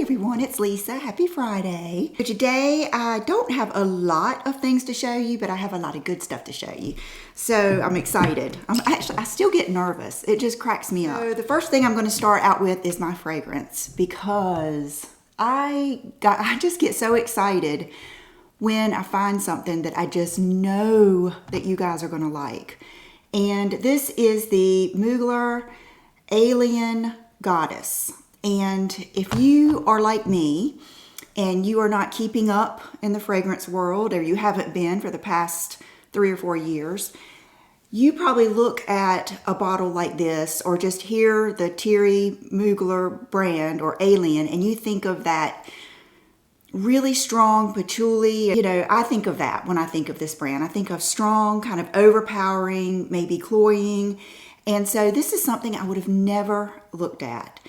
everyone, it's Lisa. Happy Friday. So today I don't have a lot of things to show you, but I have a lot of good stuff to show you. So I'm excited. I still get nervous. It just cracks me up. So the first thing I'm going to start out with is my fragrance, because I just get so excited when I find something that I just know that you guys are going to like. And this is the Mugler Alien Goddess. And if you are like me and you are not keeping up in the fragrance world, or you haven't been for the past 3 or 4 years, you probably look at a bottle like this or just hear the Thierry Mugler brand or Alien and you think of that really strong patchouli. You know, I think of that when I think of this brand. I think of strong, kind of overpowering, maybe cloying. And so this is something I would have never looked at.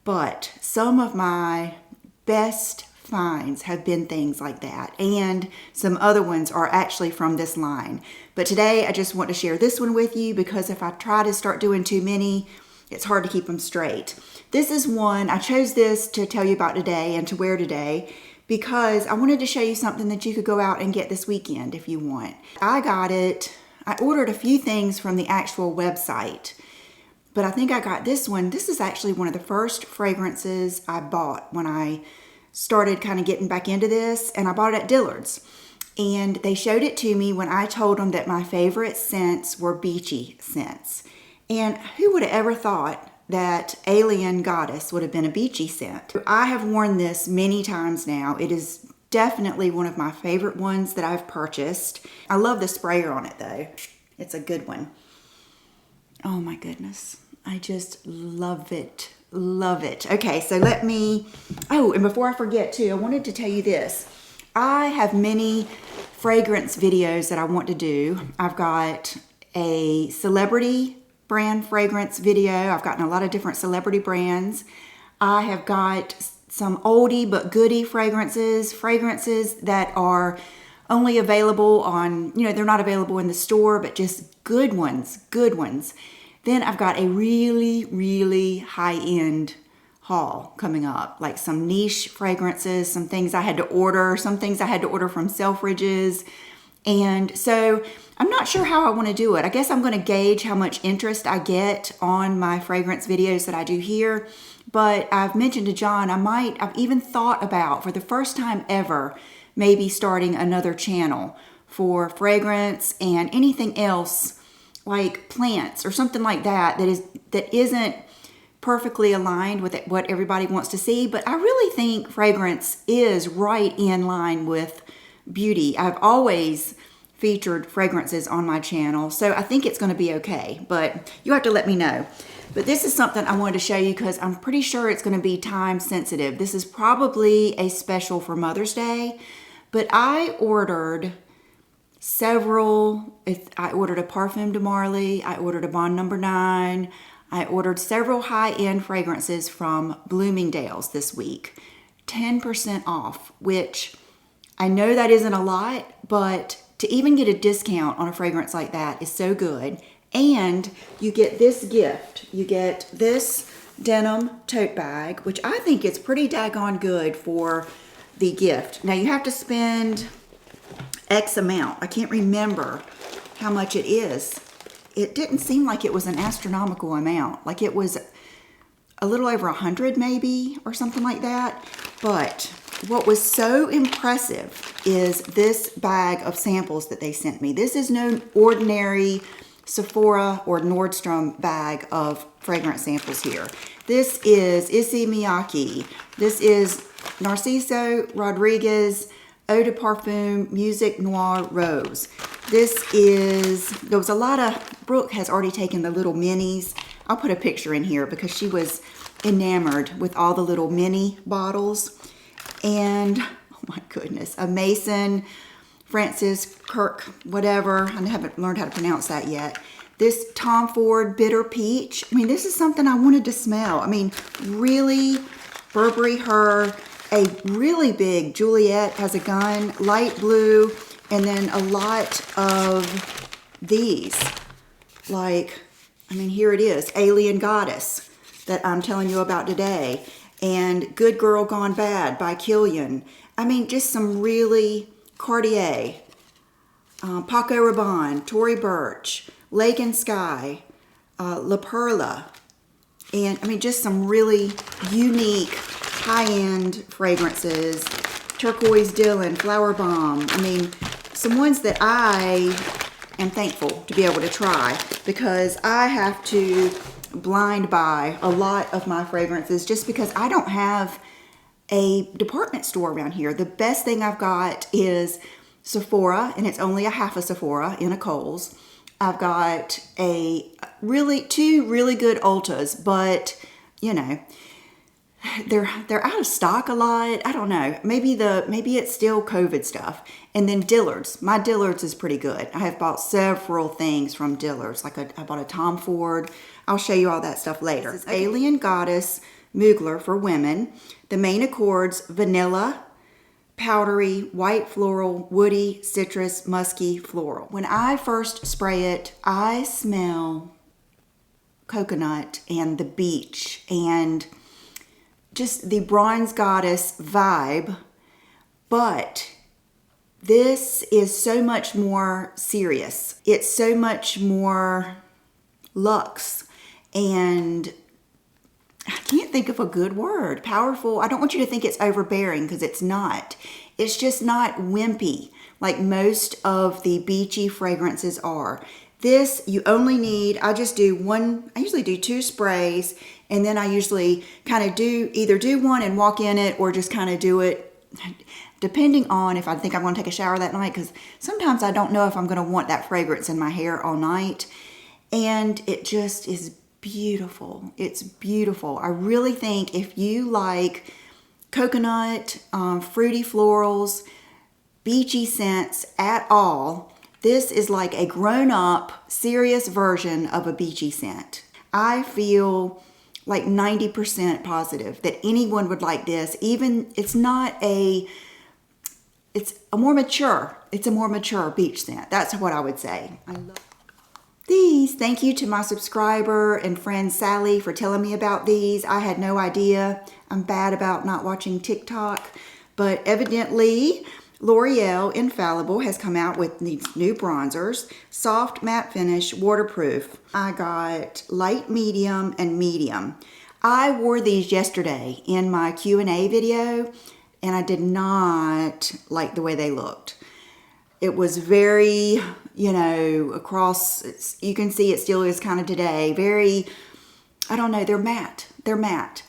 But some of my best finds have been things like that. And some other ones are actually from this line. But today I just want to share this one with you, because if I try to start doing too many, it's hard to keep them straight. This is one, I chose this to tell you about today and to wear today, because I wanted to show you something that you could go out and get this weekend if you want. I ordered a few things from the actual website. But I think I got this one. This is actually one of the first fragrances I bought when I started kind of getting back into this. And I bought it at Dillard's. And they showed it to me when I told them that my favorite scents were beachy scents. And who would have ever thought that Alien Goddess would have been a beachy scent? I have worn this many times now. It is definitely one of my favorite ones that I've purchased. I love the sprayer on it though. It's a good one. Oh my goodness. I just love it. Love it. Okay, so and before I forget too, I wanted to tell you this. I have many fragrance videos that I want to do. I've got a celebrity brand fragrance video. I've gotten a lot of different celebrity brands. I have got some oldie but goodie fragrances that are only available on, they're not available in the store, but just good ones. Then I've got a really, really high-end haul coming up, like some niche fragrances, some things I had to order from Selfridges. And so I'm not sure how I want to do it. I guess I'm going to gauge how much interest I get on my fragrance videos that I do here. But I've mentioned to John, I've even thought about, for the first time ever, maybe starting another channel for fragrance and anything else like plants or something like that isn't perfectly aligned with what everybody wants to see. But I really think fragrance is right in line with beauty. I've always featured fragrances on my channel, so I think it's going to be okay, but you have to let me know. But this is something I wanted to show you because I'm pretty sure it's going to be time sensitive. This is probably a special for Mother's Day, but I ordered several. I ordered a Parfum de Marly, I ordered a Bond No. 9, I ordered several high-end fragrances from Bloomingdale's this week. 10% off, which I know that isn't a lot, but to even get a discount on a fragrance like that is so good. And you get this gift. You get this denim tote bag, which I think is pretty daggone good for the gift. Now you have to spend X amount. I can't remember how much it is. It didn't seem like it was an astronomical amount. Like it was a little over 100 maybe or something like that. But what was so impressive is this bag of samples that they sent me. This is no ordinary Sephora or Nordstrom bag of fragrance samples here. This is Issey Miyake. This is Narciso Rodriguez Eau de Parfum Music Noir Rose. There was a lot of, Brooke has already taken the little minis. I'll put a picture in here because she was enamored with all the little mini bottles. And, oh my goodness, a Mason, Francis Kirk, whatever. I haven't learned how to pronounce that yet. This Tom Ford Bitter Peach. I mean, this is something I wanted to smell. I mean, really Burberry Her. A really big Juliet has a gun, light blue, and then a lot of these. Like, I mean, here it is, Alien Goddess that I'm telling you about today. and Good Girl Gone Bad by Killian. I mean, just some really Cartier, Paco Rabanne, Tory Burch, Lake and Sky, La Perla, and I mean, just some really unique high-end fragrances. Turquoise Dylan, Flower Bomb. I mean, some ones that I am thankful to be able to try, because I have to blind buy a lot of my fragrances just because I don't have a department store around here. The best thing I've got is Sephora, and it's only a half a Sephora in a Kohl's. I've got two really good Ultas, but you know, they're out of stock a lot. I don't know. Maybe it's still COVID stuff. And then Dillard's. My Dillard's is pretty good. I have bought several things from Dillard's. Like I bought a Tom Ford. I'll show you all that stuff later. This is Alien Goddess Mugler for women. The main accords: vanilla, powdery, white floral, woody, citrus, musky, floral. When I first spray it, I smell coconut and the beach and just the bronze goddess vibe, but this is so much more serious. It's so much more luxe, and I can't think of a good word. Powerful. I don't want you to think it's overbearing, because it's not. It's just not wimpy like most of the beachy fragrances are. This, you only need, I usually do 2 sprays, and then I usually kind of either do one and walk in it, or just kind of do it depending on if I think I'm going to take a shower that night, because sometimes I don't know if I'm going to want that fragrance in my hair all night. And it just is beautiful. It's beautiful. I really think if you like coconut, fruity florals, beachy scents at all, this is like a grown-up, serious version of a beachy scent. I feel like 90% positive that anyone would like this. Even, it's a more mature beach scent. That's what I would say. I love these. Thank you to my subscriber and friend Sally for telling me about these. I had no idea. I'm bad about not watching TikTok, but evidently L'Oreal Infallible has come out with these new bronzers. Soft matte finish, waterproof. I got light, medium, and medium. I wore these yesterday in my Q&A video, and I did not like the way they looked. It was very, across, you can see it still is kind of today, very, I don't know, they're matte. They're matte.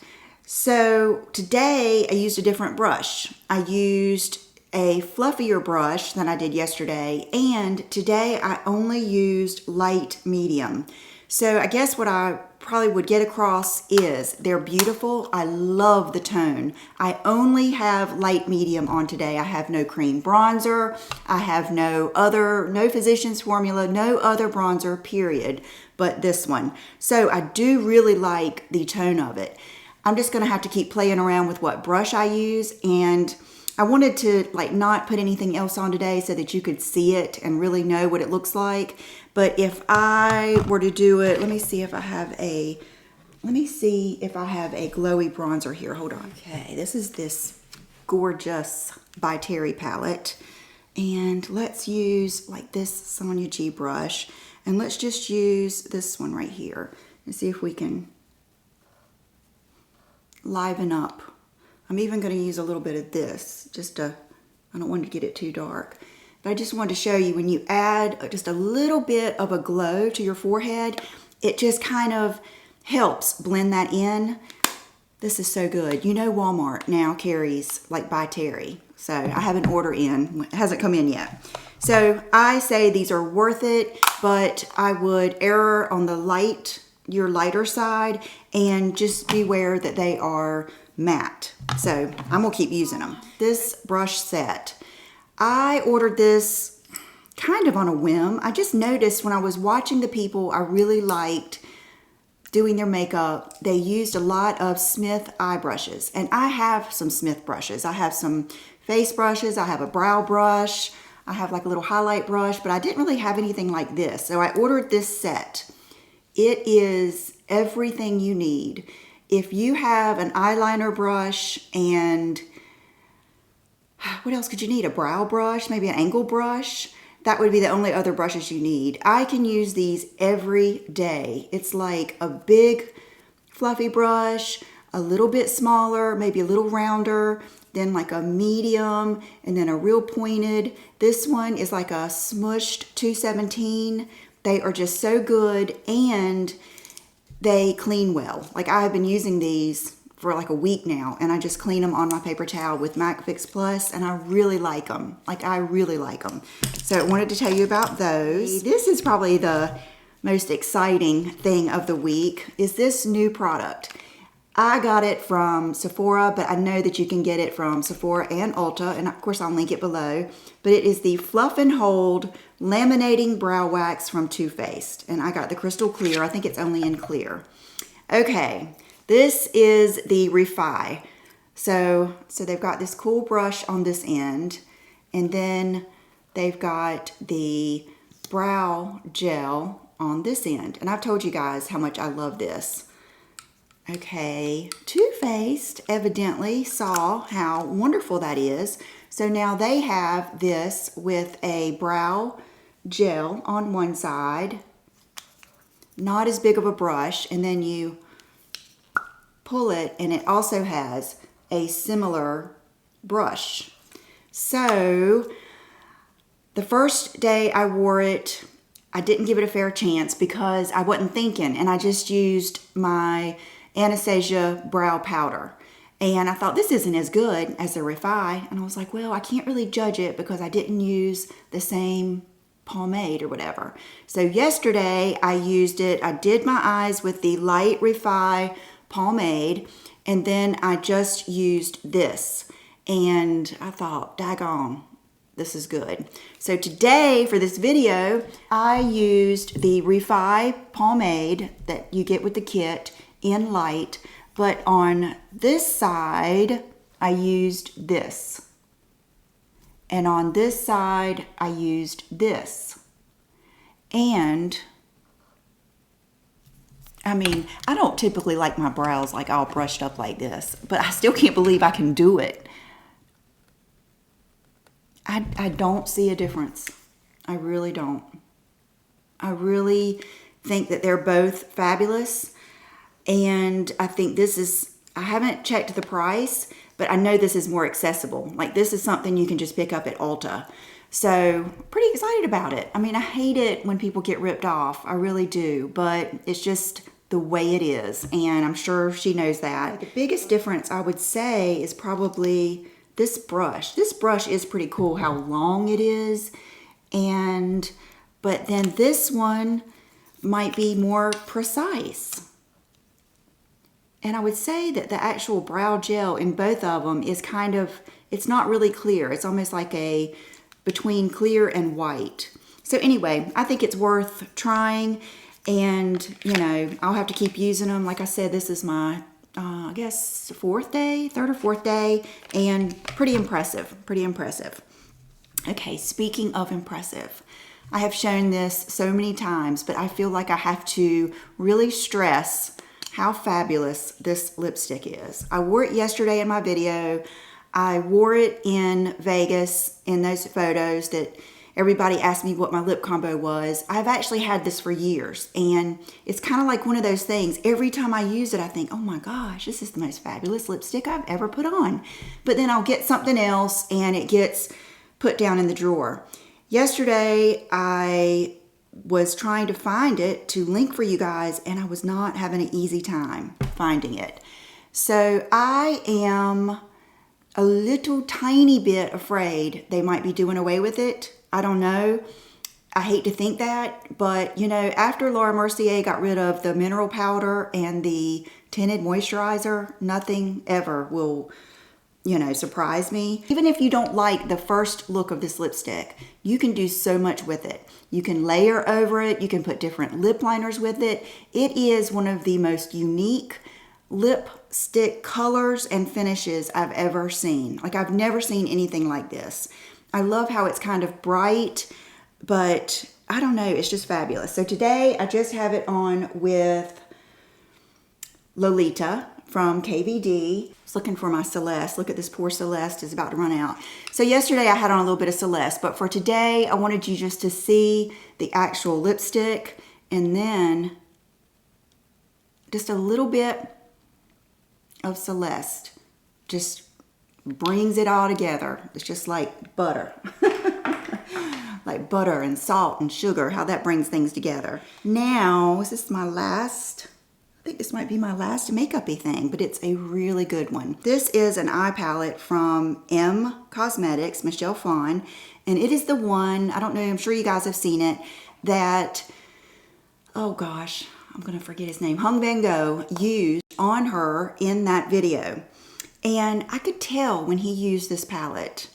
So today I used a different brush. I used a fluffier brush than I did yesterday, and today I only used light medium. So I guess what I probably would get across is they're beautiful. I love the tone. I only have light medium on today. I have no cream bronzer. I have no Physicians Formula, no other bronzer, period, but this one. So I do really like the tone of it. I'm just gonna have to keep playing around with what brush I use, and I wanted to not put anything else on today so that you could see it and really know what it looks like. But if I were to do it, let me see if I have a glowy bronzer here. Hold on. Okay, this is this gorgeous by Terry palette. And let's use this Sonia G brush. And let's just use this one right here and see if we can liven up. I'm even going to use a little bit of this, I don't want to get it too dark. But I just wanted to show you, when you add just a little bit of a glow to your forehead, it just kind of helps blend that in. This is so good. Walmart now carries by Terry. So I have an order in. It hasn't come in yet. So I say these are worth it, but I would err on your lighter side, and just beware that they are matte. So I'm gonna keep using them. This brush set, I ordered this kind of on a whim. I just noticed when I was watching the people I really liked doing their makeup, they used a lot of Smith eye brushes, and I have some Smith brushes. I have some face brushes, I have a brow brush, I have a little highlight brush, but I didn't really have anything like this. So I ordered this set. It is everything you need. if you have an eyeliner brush and what else could you need? A brow brush, maybe an angle brush. That would be the only other brushes you need. I can use these every day. It's like a big fluffy brush, a little bit smaller, maybe a little rounder, then like a medium, and then a real pointed. This one is like a smushed 217. They are just so good and they clean well. Like I've been using these for like a week now, and I just clean them on my paper towel with Mac Fix Plus, and I really like them. Like I really like them. So I wanted to tell you about those. This is probably the most exciting thing of the week, is this new product. I got it from Sephora, but I know that you can get it from Sephora and Ulta, and of course I'll link it below. But it is the Fluff and Hold Laminating Brow Wax from Too Faced, and I got the crystal clear. I think it's only in clear. Okay, this is the Refi. So they've got this cool brush on this end, and then they've got the brow gel on this end. And I've told you guys how much I love this. Okay, Too Faced evidently saw how wonderful that is. So now they have this with a brow gel on one side, not as big of a brush, and then you pull it and it also has a similar brush. So the first day I wore it, I didn't give it a fair chance because I wasn't thinking, and I just used my Anastasia brow powder. And I thought, this isn't as good as the Refi. And I was like, well, I can't really judge it because I didn't use the same pomade or whatever. So yesterday I used it. I did my eyes with the light Refi pomade, and then I just used this. And I thought, daggone, this is good. So today for this video, I used the Refi pomade that you get with the kit in light, but on this side I used this, and on this side I used this. And I mean, I don't typically like my brows like all brushed up like this, but I still can't believe I can do it. I don't see a difference. I really don't. I really think that they're both fabulous. And I think this is, I haven't checked the price, but I know this is more accessible. Like this is something you can just pick up at Ulta. So pretty excited about it. I mean, I hate it when people get ripped off. I really do, but it's just the way it is. And I'm sure she knows that. The biggest difference I would say is probably this brush. This brush is pretty cool how long it is. But then this one might be more precise. And I would say that the actual brow gel in both of them is kind of, it's not really clear. It's almost like a between clear and white. So anyway, I think it's worth trying, and you know, I'll have to keep using them. Like I said, this is my, I guess third or fourth day, and pretty impressive, pretty impressive. Okay, speaking of impressive, I have shown this so many times, but I feel like I have to really stress how fabulous this lipstick is. I wore it yesterday in my video. I wore it in Vegas in those photos that everybody asked me what my lip combo was. I've actually had this for years, and it's kind of like one of those things. Every time I use it, I think, oh my gosh, this is the most fabulous lipstick I've ever put on. But then I'll get something else and it gets put down in the drawer. Yesterday, I was trying to find it to link for you guys, and I was not having an easy time finding it. So I am a little tiny bit afraid they might be doing away with it. I don't know. I hate to think that, but you know, after Laura Mercier got rid of the mineral powder and the tinted moisturizer, nothing ever will, you know, surprise me. Even if you don't like the first look of this lipstick, you can do so much with it. You can layer over it. You can put different lip liners with it. It is one of the most unique lipstick colors and finishes I've ever seen. Like, I've never seen anything like this. I love how it's kind of bright, but I don't know, it's just fabulous. So today I just have it on with Lolita from KVD. I was looking for my Celeste. Look at this, poor Celeste is about to run out. So yesterday I had on a little bit of Celeste, but for today I wanted you just to see the actual lipstick, and then just a little bit of Celeste just brings it all together. It's just like butter. Like butter and salt and sugar, how that brings things together. Now, this is my last, I think this might be my last makeup-y thing, but it's a really good one. This is an eye palette from M Cosmetics, Michelle Phan, and it is the one, I don't know, I'm sure you guys have seen it, that, oh gosh, I'm gonna forget his name, Hung Van Gogh used on her in that video. And I could tell when he used this palette,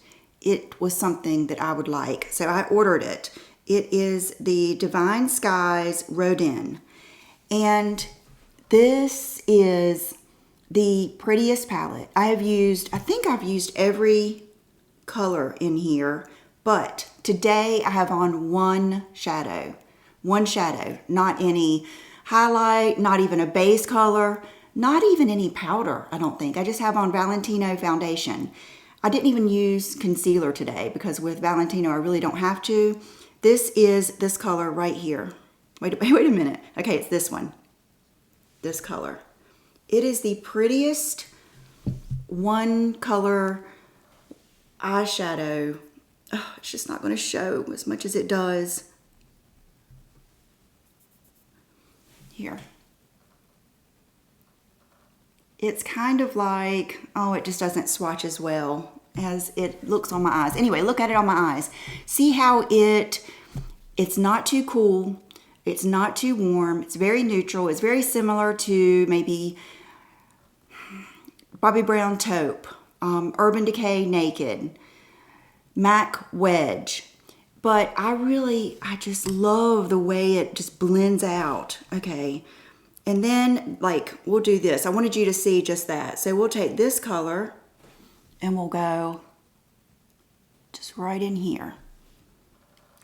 it was something that I would like. So I ordered it. It is the Divine Skies Rodin. And this is the prettiest palette. I think I've used every color in here, but today I have on one shadow, not any highlight, not even a base color, not even any powder, I don't think. I just have on Valentino foundation. I didn't even use concealer today because with Valentino I really don't have to. This is this color right here. Wait a minute. Okay, it's this one. This color. It is the prettiest one color eyeshadow. Oh, it's just not going to show as much as it does. Here. It's kind of like, oh, it just doesn't swatch as well as it looks on my eyes. Anyway, look at it on my eyes. See how it's not too cool. It's not too warm. It's very neutral. It's very similar to maybe Bobbi Brown Taupe, Urban Decay Naked, MAC Wedge. But I just love the way it just blends out. Okay. And then, like, we'll do this. I wanted you to see just that. So we'll take this color and we'll go just right in here.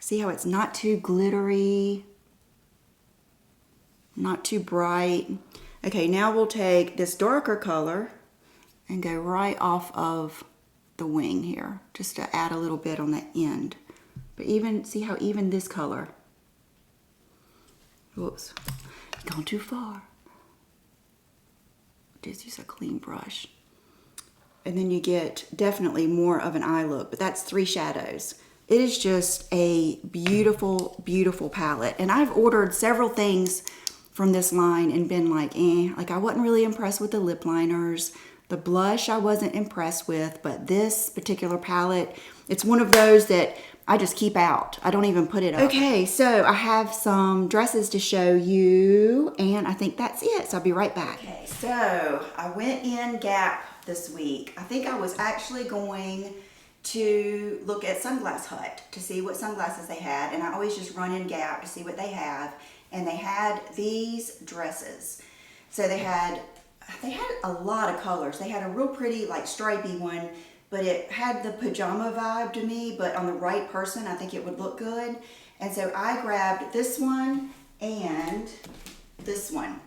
See how it's not too glittery, not too bright. Okay, now we'll take this darker color and go right off of the wing here, just to add a little bit on the end. But see how even this color, whoops. Gone too far. Just use a clean brush. And then you get definitely more of an eye look, but that's 3 shadows. It is just a beautiful, beautiful palette. And I've ordered several things from this line and been like, like I wasn't really impressed with the lip liners. The blush I wasn't impressed with, but this particular palette, it's one of those that I just keep out. I don't even put it up. Okay, so I have some dresses to show you, and I think that's it, so I'll be right back. Okay, so I went in Gap this week. I think I was actually going to look at Sunglass Hut to see what sunglasses they had, and I always just run in Gap to see what they have, and they had these dresses. So they had a lot of colors. They had a real pretty, like, stripy one, but it had the pajama vibe to me, but on the right person, I think it would look good. And so I grabbed this one and this one.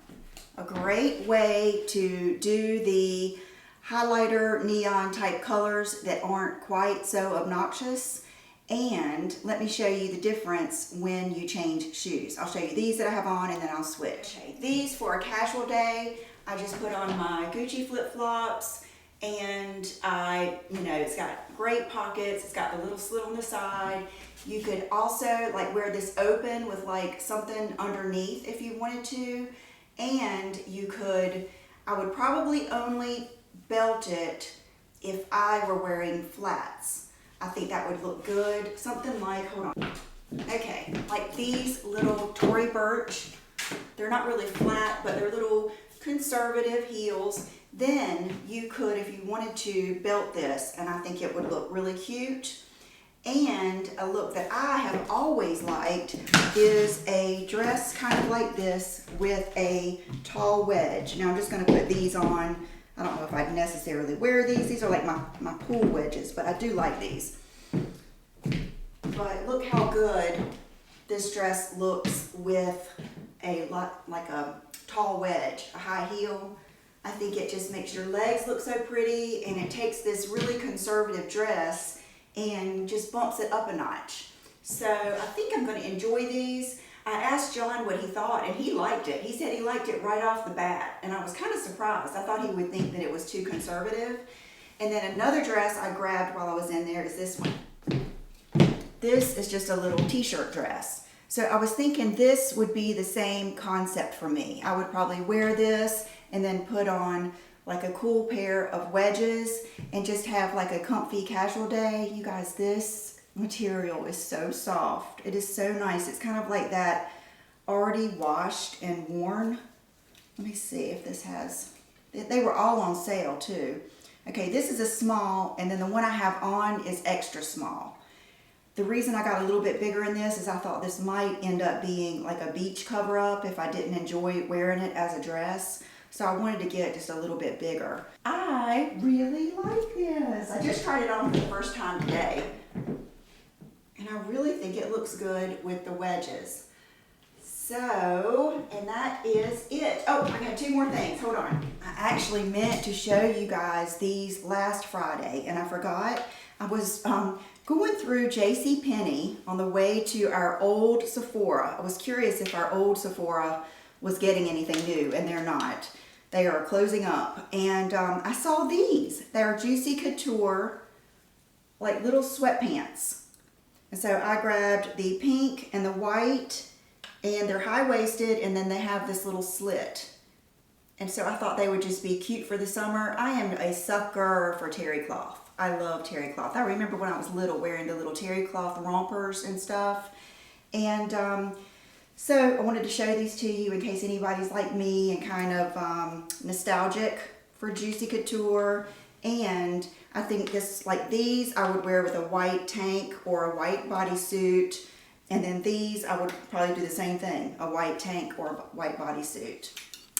A great way to do the highlighter neon type colors that aren't quite so obnoxious. And let me show you the difference when you change shoes. I'll show you these that I have on and then I'll switch. Okay, these for a casual day, I just put on my Gucci flip-flops. And it's got great pockets. It's got the little slit on the side. You could also like wear this open with like something underneath if you wanted to. And I would probably only belt it if I were wearing flats. I think that would look good. Something like, hold on. Okay, like these little Tory Burch. They're not really flat, but they're little conservative heels. Then you could, if you wanted to, belt this, and I think it would look really cute. And a look that I have always liked is a dress kind of like this with a tall wedge. Now I'm just going to put these on. I don't know if I'd necessarily wear these. These are like my pool wedges, but I do like these. But look how good this dress looks with like a tall wedge, a high heel. I think it just makes your legs look so pretty, and it takes this really conservative dress and just bumps it up a notch. So I think I'm going to enjoy these. I asked John what he thought, and he liked it. He said he liked it right off the bat, and I was kind of surprised. I thought he would think that it was too conservative. And then another dress I grabbed while I was in there is this one. This is just a little t-shirt dress. So I was thinking this would be the same concept for me. I would probably wear this and then put on like a cool pair of wedges and just have like a comfy casual day. You guys, this material is so soft. It is so nice. It's kind of like that already washed and worn. Let me see if this has, they were all on sale too. Okay, this is a small, and then the one I have on is extra small. The reason I got a little bit bigger in this is I thought this might end up being like a beach cover up if I didn't enjoy wearing it as a dress. So I wanted to get just a little bit bigger. I really like this. I just tried it on for the first time today. And I really think it looks good with the wedges. So, and that is it. Oh, I got two more things. Hold on. I actually meant to show you guys these last Friday, and I forgot. I was going through JCPenney on the way to our old Sephora. I was curious if our old Sephora was getting anything new, and they're not. They are closing up. And I saw these. They're Juicy Couture, like little sweatpants. And so I grabbed the pink and the white, and they're high-waisted, and then they have this little slit. And so I thought they would just be cute for the summer. I am a sucker for terry cloth. I love terry cloth. I remember when I was little wearing the little terry cloth rompers and stuff. And so I wanted to show these to you in case anybody's like me and kind of nostalgic for Juicy Couture. And I think this, like these, I would wear with a white tank or a white bodysuit. And then these, I would probably do the same thing, a white tank or a white bodysuit.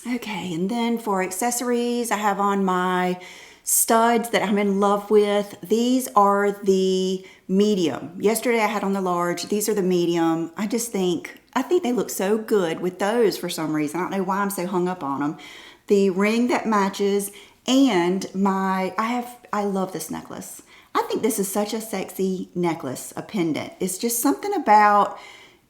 Okay, and then for accessories, I have on my studs that I'm in love with. These are the medium. Yesterday I had on the large. These are the medium. I think they look so good with those for some reason. I don't know why I'm so hung up on them. The ring that matches, and I love this necklace. I think this is such a sexy necklace, a pendant. It's just something about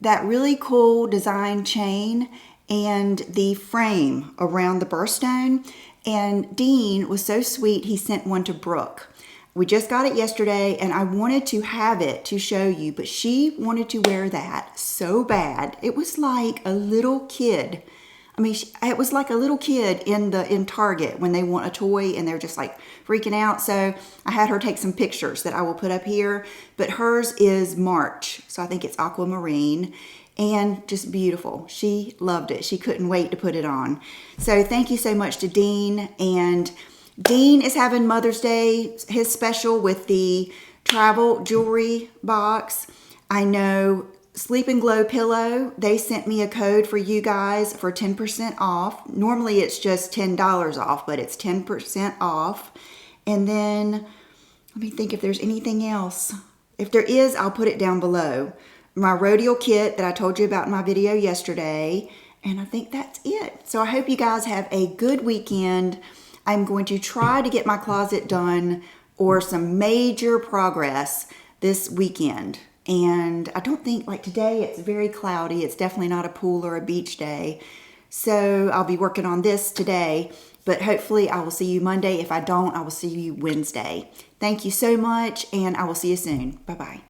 that really cool design chain and the frame around the birthstone. And Dean was so sweet, he sent one to Brooke. We just got it yesterday, and I wanted to have it to show you, but she wanted to wear that so bad. It was like a little kid. I mean, it was like a little kid in Target when they want a toy and they're just like freaking out. So I had her take some pictures that I will put up here. But hers is March, so I think it's aquamarine, and just beautiful. She loved it. She couldn't wait to put it on. So thank you so much to Dean. And Dean is having Mother's Day, his special with the travel jewelry box. I know Sleep and Glow Pillow, they sent me a code for you guys for 10% off. Normally it's just $10 off, but it's 10% off. And then, let me think if there's anything else. If there is, I'll put it down below. My rhodiola kit that I told you about in my video yesterday. And I think that's it. So I hope you guys have a good weekend. I'm going to try to get my closet done or some major progress this weekend. And I don't think, like today, it's very cloudy. It's definitely not a pool or a beach day. So I'll be working on this today. But hopefully I will see you Monday. If I don't, I will see you Wednesday. Thank you so much, and I will see you soon. Bye-bye.